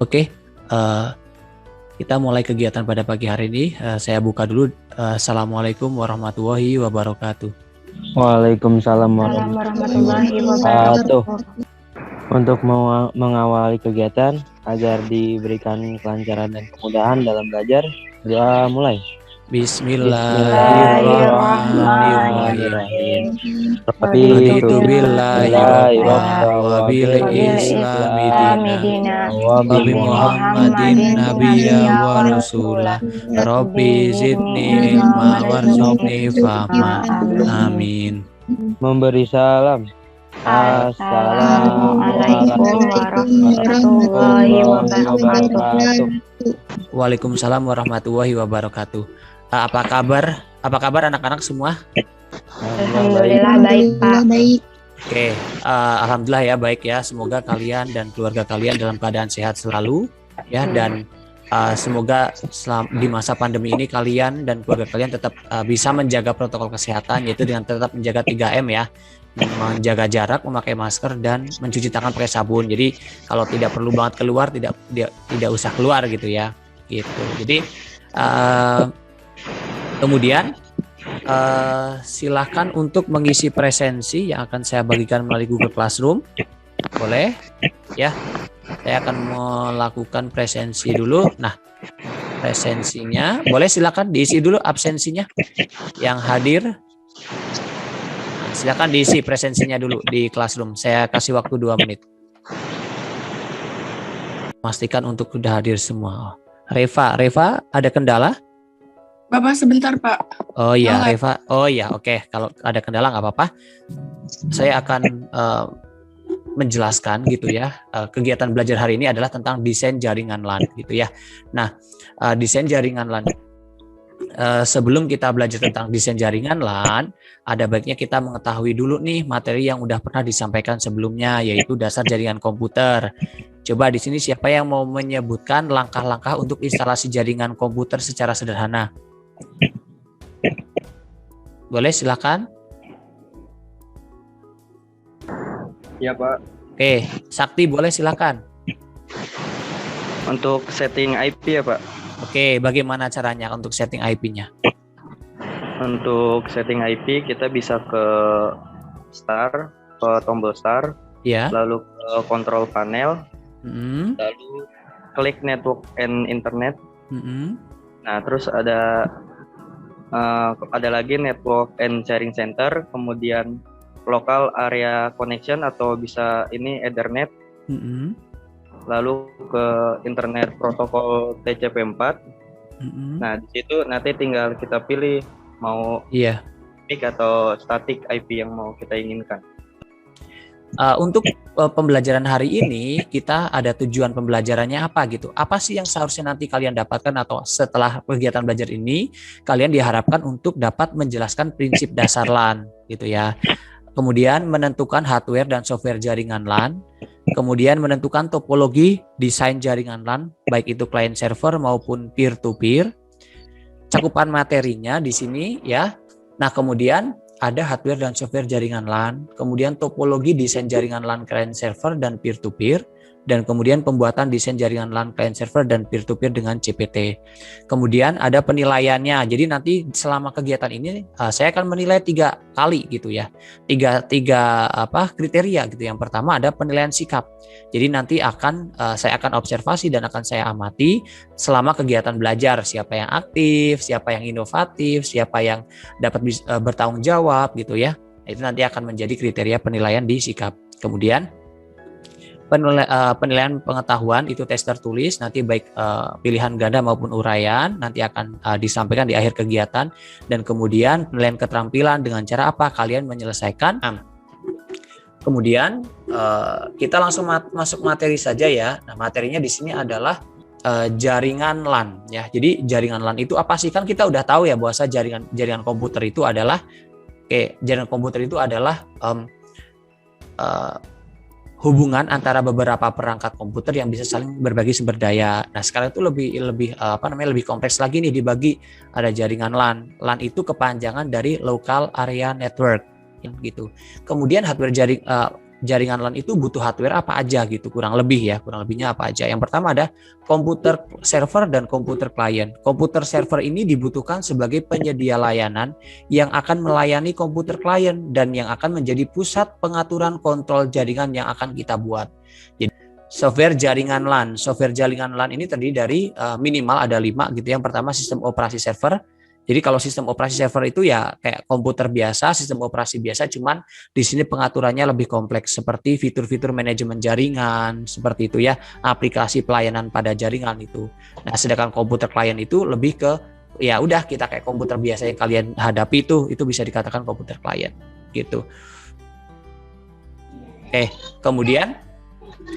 Oke, kita mulai kegiatan pada pagi hari ini. Saya buka dulu. Assalamualaikum warahmatullahi wabarakatuh. Waalaikumsalam warahmatullahi wabarakatuh. Untuk mengawali kegiatan agar diberikan kelancaran dan kemudahan dalam belajar, doa mulai. Bismillahirrahmanirrahim. Raditu billahi rabba wa bil islami dina wa bi Muhammadin nabiyya wa rasulah. Rabbi zidni ilma warzuqni fahma. Amin. Memberi salam. Assalamualaikum warahmatullahi wabarakatuh. Waalaikumsalam warahmatullahi wabarakatuh. Apa kabar? Apa kabar anak-anak semua? Alhamdulillah baik, Pak. Oke, alhamdulillah ya baik ya. Semoga kalian dan keluarga kalian dalam keadaan sehat selalu ya, dan semoga di masa pandemi ini kalian dan keluarga kalian tetap bisa menjaga protokol kesehatan, yaitu dengan tetap menjaga 3M ya. Menjaga jarak, memakai masker, dan mencuci tangan pakai sabun. Jadi kalau tidak perlu banget keluar, tidak usah keluar gitu ya. Gitu. Jadi kemudian silakan untuk mengisi presensi yang akan saya bagikan melalui Google Classroom. Boleh ya. Saya akan melakukan presensi dulu. Nah, presensinya boleh silakan diisi dulu absensinya yang hadir. Nah, silakan diisi presensinya dulu di Classroom. Saya kasih waktu 2 menit. Pastikan untuk sudah hadir semua. Reva, ada kendala? Bapak sebentar, Pak. Oh iya, Reva. Oh iya, oke. Kalau ada kendala nggak apa-apa. Saya akan menjelaskan gitu ya. Kegiatan belajar hari ini adalah tentang desain jaringan LAN gitu ya. Nah, desain jaringan LAN. Sebelum kita belajar tentang desain jaringan LAN, ada baiknya kita mengetahui dulu nih materi yang udah pernah disampaikan sebelumnya, yaitu dasar jaringan komputer. Coba di sini siapa yang mau menyebutkan langkah-langkah untuk instalasi jaringan komputer secara sederhana? Boleh, silakan. Ya, Pak. Oke, Sakti boleh silakan. Untuk setting IP ya, Pak. Oke, bagaimana caranya untuk setting IP-nya? Untuk setting IP kita bisa ke tombol start, ya. Lalu ke control panel, lalu klik network and internet. Nah, terus ada lagi network and sharing center, kemudian local area connection atau bisa ini Ethernet. Lalu ke internet protokol TCP/4. Nah, di situ nanti tinggal kita pilih mau dynamic atau static IP yang mau kita inginkan. Untuk pembelajaran hari ini kita ada tujuan pembelajarannya apa gitu? Apa sih yang seharusnya nanti kalian dapatkan, atau setelah kegiatan belajar ini kalian diharapkan untuk dapat menjelaskan prinsip dasar LAN gitu ya. Kemudian menentukan hardware dan software jaringan LAN, kemudian menentukan topologi desain jaringan LAN, baik itu client server maupun peer to peer. Cakupan materinya di sini ya. Nah, kemudian ada hardware dan software jaringan LAN, kemudian topologi desain jaringan LAN client server dan peer to peer, dan kemudian pembuatan desain jaringan LAN client server dan peer to peer dengan CPT. Kemudian ada penilaiannya. Jadi nanti selama kegiatan ini saya akan menilai 3 kali gitu ya. Tiga kriteria gitu. Yang pertama ada penilaian sikap. Jadi nanti saya akan observasi dan akan saya amati selama kegiatan belajar, siapa yang aktif, siapa yang inovatif, siapa yang dapat bertanggung jawab gitu ya. Itu nanti akan menjadi kriteria penilaian di sikap. Kemudian penilaian pengetahuan itu tes tertulis, nanti baik pilihan ganda maupun uraian nanti akan disampaikan di akhir kegiatan. Dan kemudian penilaian keterampilan dengan cara apa kalian menyelesaikan. Kemudian kita langsung masuk materi saja ya. Nah, materinya di sini adalah jaringan LAN ya. Jadi jaringan LAN itu apa sih? Kan kita udah tahu ya bahwa jaringan komputer itu adalah hubungan antara beberapa perangkat komputer yang bisa saling berbagi sumber daya. Nah, sekarang itu lebih kompleks lagi nih, dibagi. Ada jaringan LAN. LAN itu kepanjangan dari local area network gitu. Kemudian hardware jaringan LAN itu butuh hardware apa aja gitu, kurang lebihnya apa aja. Yang pertama ada komputer server dan komputer klien. Komputer server ini dibutuhkan sebagai penyedia layanan yang akan melayani komputer klien dan yang akan menjadi pusat pengaturan kontrol jaringan yang akan kita buat. Jadi software jaringan LAN ini terdiri dari minimal ada 5 gitu. Yang pertama sistem operasi server. Jadi kalau sistem operasi server itu ya kayak komputer biasa, sistem operasi biasa, cuman di sini pengaturannya lebih kompleks seperti fitur-fitur manajemen jaringan, seperti itu ya, aplikasi pelayanan pada jaringan itu. Nah, sedangkan komputer klien itu lebih ke ya udah kita kayak komputer biasa yang kalian hadapi itu bisa dikatakan komputer klien gitu. Oke, kemudian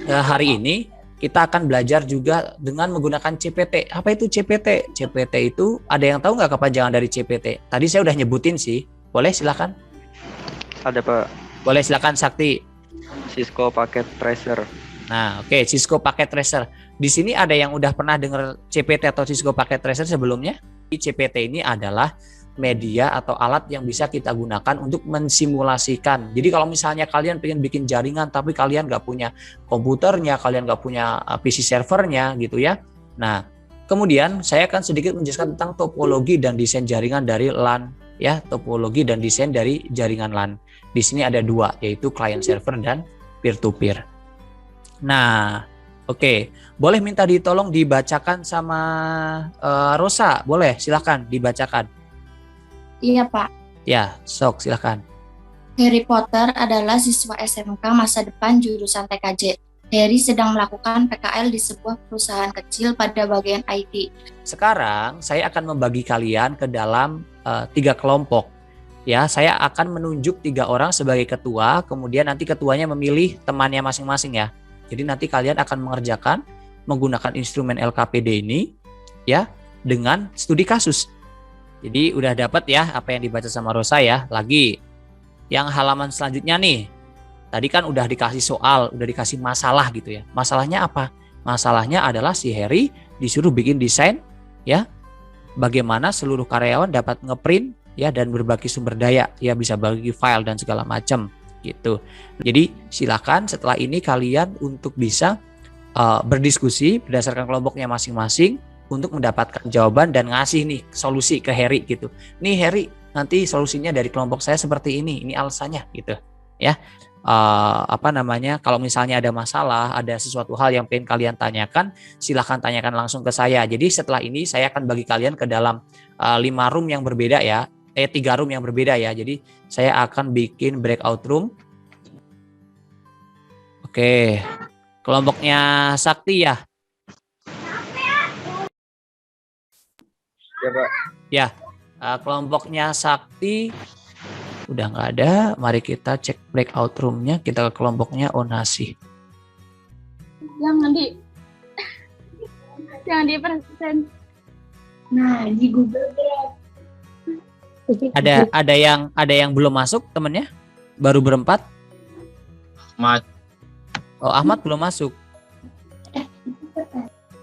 hari ini kita akan belajar juga dengan menggunakan CPT. Apa itu CPT? CPT itu ada yang tahu nggak kepanjangan dari CPT? Tadi saya udah nyebutin sih. Boleh silakan. Ada Pak. Boleh silakan Sakti. Cisco Packet Tracer. Nah, oke, Cisco Packet Tracer. Di sini ada yang udah pernah dengar CPT atau Cisco Packet Tracer sebelumnya? CPT ini adalah media atau alat yang bisa kita gunakan untuk mensimulasikan. Jadi kalau misalnya kalian pengen bikin jaringan tapi kalian nggak punya komputernya, kalian nggak punya PC servernya gitu ya. Nah, kemudian saya akan sedikit menjelaskan tentang topologi dan desain jaringan dari LAN ya, topologi dan desain dari jaringan LAN. Di sini ada 2, yaitu client server dan peer to peer. Nah, oke, boleh minta ditolong dibacakan sama Rosa, boleh silakan dibacakan. Iya, Pak. Ya, sok silakan. Harry Potter adalah siswa SMK masa depan jurusan TKJ. Harry sedang melakukan PKL di sebuah perusahaan kecil pada bagian IT. Sekarang saya akan membagi kalian ke dalam 3 kelompok. Ya, saya akan menunjuk 3 orang sebagai ketua, kemudian nanti ketuanya memilih temannya masing-masing ya. Jadi nanti kalian akan mengerjakan menggunakan instrumen LKPD ini ya dengan studi kasus. Jadi udah dapat ya apa yang dibaca sama Rosa ya. Lagi yang halaman selanjutnya nih. Tadi kan udah dikasih soal, udah dikasih masalah gitu ya. Masalahnya apa? Masalahnya adalah si Harry disuruh bikin desain ya. Bagaimana seluruh karyawan dapat ngeprint ya dan berbagi sumber daya ya, bisa bagi file dan segala macam gitu. Jadi silakan setelah ini kalian untuk bisa berdiskusi berdasarkan kelompoknya masing-masing untuk mendapatkan jawaban dan ngasih nih solusi ke Harry gitu. Nih Harry, nanti solusinya dari kelompok saya seperti ini alasannya gitu ya. Kalau misalnya ada masalah, ada sesuatu hal yang pengen kalian tanyakan, silahkan tanyakan langsung ke saya. Jadi setelah ini saya akan bagi kalian ke dalam 5 room yang berbeda ya, 3 room yang berbeda ya. Jadi saya akan bikin breakout room. Oke, kelompoknya Sakti ya. Ya Pak. Ya, kelompoknya Sakti udah nggak ada. Mari kita cek breakout roomnya. Kita ke kelompoknya Onasi. Jangan di present. Nah, di Google Drive. Ada yang belum masuk temennya? Baru berempat? Oh, Ahmad belum masuk.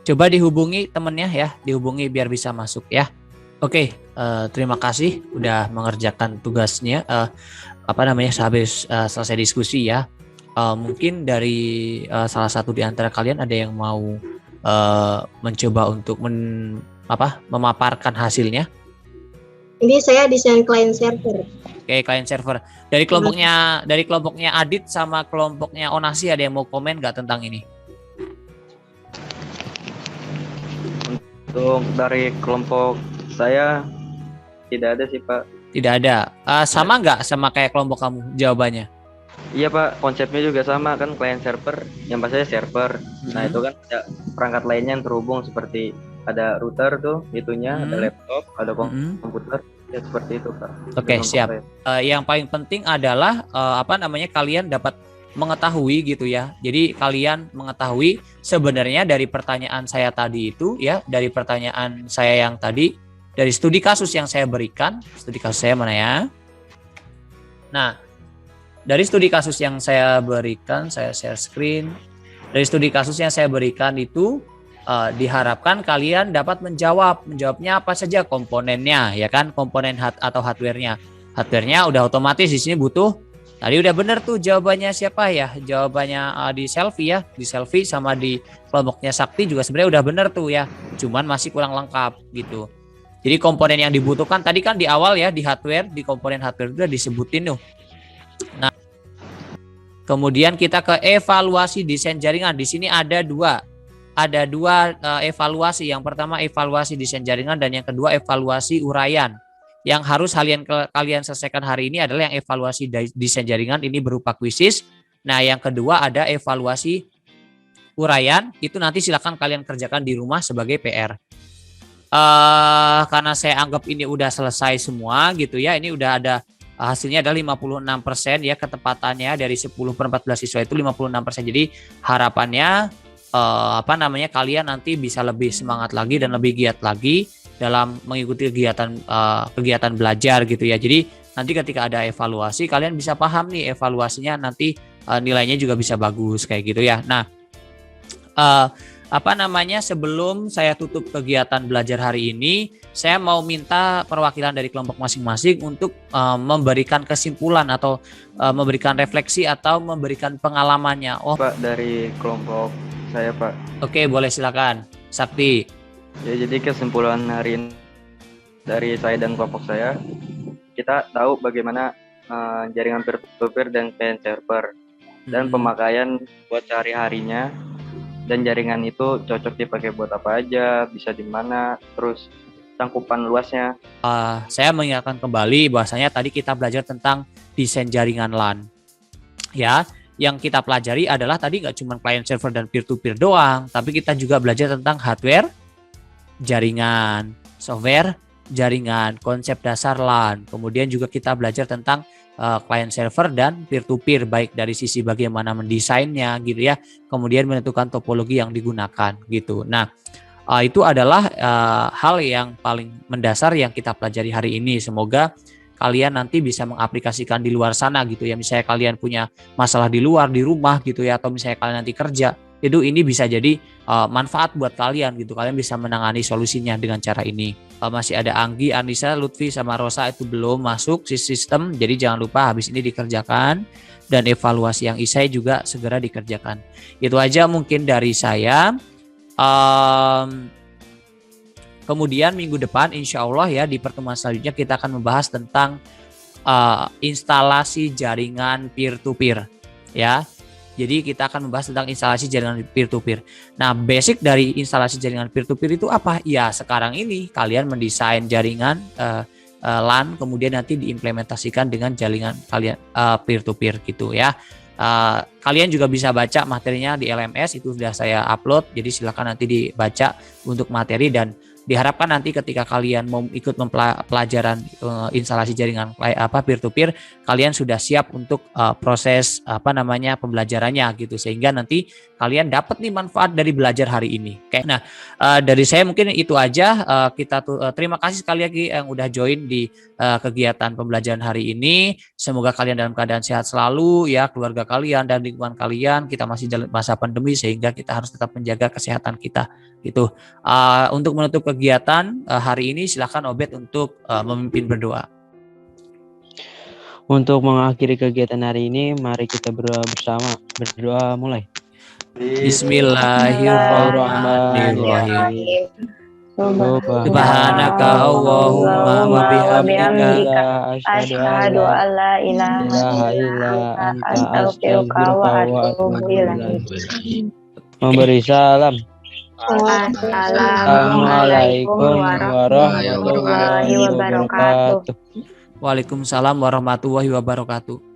Coba dihubungi temennya ya, dihubungi biar bisa masuk ya. Oke, terima kasih udah mengerjakan tugasnya. Sehabis selesai diskusi ya. Mungkin dari salah satu di antara kalian ada yang mau mencoba untuk memaparkan hasilnya. Ini saya desain client server. Oke, client server. Dari kelompoknya Adit sama kelompoknya Onasi ada yang mau komen nggak tentang ini? Untuk dari kelompok saya tidak ada sih Pak. Tidak ada. Sama nggak sama kayak kelompok kamu jawabannya? Iya Pak, konsepnya juga sama kan, client server. Yang pas saya server. Nah itu kan ada perangkat lainnya yang terhubung seperti ada router tuh, itunya ada laptop, ada komputer, ya seperti itu Pak. Oke, siap. Yang paling penting adalah kalian dapat mengetahui gitu ya. Jadi kalian mengetahui sebenarnya dari pertanyaan saya tadi itu ya, dari pertanyaan saya yang tadi, dari studi kasus yang saya berikan, studi kasus saya mana ya? Nah, dari studi kasus yang saya berikan, saya share screen. Dari studi kasus yang saya berikan itu diharapkan kalian dapat menjawabnya apa saja komponennya ya kan, komponen atau hardware-nya. Hardware-nya udah otomatis di sini butuh Tadi udah bener tuh jawabannya siapa ya? Jawabannya di selfie ya, di selfie sama di kelompoknya Sakti juga sebenarnya udah bener tuh ya. Cuman masih kurang lengkap gitu. Jadi komponen yang dibutuhkan tadi kan di awal ya di hardware, di komponen hardware udah disebutin tuh. Nah, kemudian kita ke evaluasi desain jaringan. Di sini ada dua evaluasi. Yang pertama evaluasi desain jaringan dan yang kedua evaluasi uraian. Yang harus kalian selesaikan hari ini adalah yang evaluasi desain jaringan, ini berupa kuisis. Nah, yang kedua ada evaluasi uraian, itu nanti silakan kalian kerjakan di rumah sebagai PR. Karena saya anggap ini udah selesai semua gitu ya, ini udah ada hasilnya ada 56% ya ketepatannya dari 10/14 siswa itu 56%. Jadi harapannya kalian nanti bisa lebih semangat lagi dan lebih giat lagi dalam mengikuti kegiatan belajar gitu ya. Jadi nanti ketika ada evaluasi kalian bisa paham nih evaluasinya nanti nilainya juga bisa bagus kayak gitu ya. Nah, sebelum saya tutup kegiatan belajar hari ini, saya mau minta perwakilan dari kelompok masing-masing untuk memberikan kesimpulan atau memberikan refleksi atau memberikan pengalamannya. Pak, dari kelompok saya, Pak. Oke, boleh silakan. Sakti. Ya, jadi kesimpulan hari ini dari saya dan kelompok saya, kita tahu bagaimana jaringan peer-to-peer dan client server dan pemakaian buat sehari-harinya, dan jaringan itu cocok dipakai buat apa aja, bisa di mana, terus cangkupan luasnya. Saya mengingatkan kembali bahwasanya tadi kita belajar tentang desain jaringan LAN. Ya, yang kita pelajari adalah tadi nggak cuma client server dan peer-to-peer doang, tapi kita juga belajar tentang hardware jaringan, software jaringan, konsep dasar LAN. Kemudian juga kita belajar tentang client server dan peer-to-peer, baik dari sisi bagaimana mendesainnya gitu ya, kemudian menentukan topologi yang digunakan gitu. Nah, itu adalah hal yang paling mendasar yang kita pelajari hari ini. Semoga kalian nanti bisa mengaplikasikan di luar sana gitu ya. Misalnya kalian punya masalah di luar, di rumah gitu ya, atau misalnya kalian nanti kerja, itu ini bisa jadi manfaat buat kalian gitu. Kalian bisa menangani solusinya dengan cara ini. Masih ada Anggi, Anissa, Lutfi, sama Rosa itu belum masuk sistem. Jadi jangan lupa habis ini dikerjakan. Dan evaluasi yang isai juga segera dikerjakan. Itu aja mungkin dari saya. Kemudian minggu depan insya Allah ya di pertemuan selanjutnya kita akan membahas tentang instalasi jaringan peer-to-peer ya. Jadi kita akan membahas tentang instalasi jaringan peer-to-peer. Nah, basic dari instalasi jaringan peer-to-peer itu apa? Ya, sekarang ini kalian mendesain jaringan LAN, kemudian nanti diimplementasikan dengan jaringan kalian peer-to-peer gitu ya. Kalian juga bisa baca materinya di LMS, itu sudah saya upload. Jadi silakan nanti dibaca untuk materi, dan diharapkan nanti ketika kalian mau ikut pelajaran instalasi jaringan peer-to-peer, kalian sudah siap untuk proses pembelajarannya gitu, sehingga nanti kalian dapat nih manfaat dari belajar hari ini. Oke, nah dari saya mungkin itu aja. Terima kasih sekali lagi yang udah join di kegiatan pembelajaran hari ini. Semoga kalian dalam keadaan sehat selalu ya, keluarga kalian dan lingkungan kalian. Kita masih dalam masa pandemi sehingga kita harus tetap menjaga kesehatan kita gitu. Untuk menutup kegiatan hari ini silakan Obed untuk memimpin berdoa. Untuk mengakhiri kegiatan hari ini, mari kita berdoa bersama. Berdoa mulai. Bismillahirrahmanirrahim. Subhanaka Allahumma wa bihamdika asyhadu an la ilaha illa anta astaghfiruka wa atubu ilaik. Memberi salam. Assalamualaikum warahmatullahi wabarakatuh. Waalaikumsalam warahmatullahi wabarakatuh.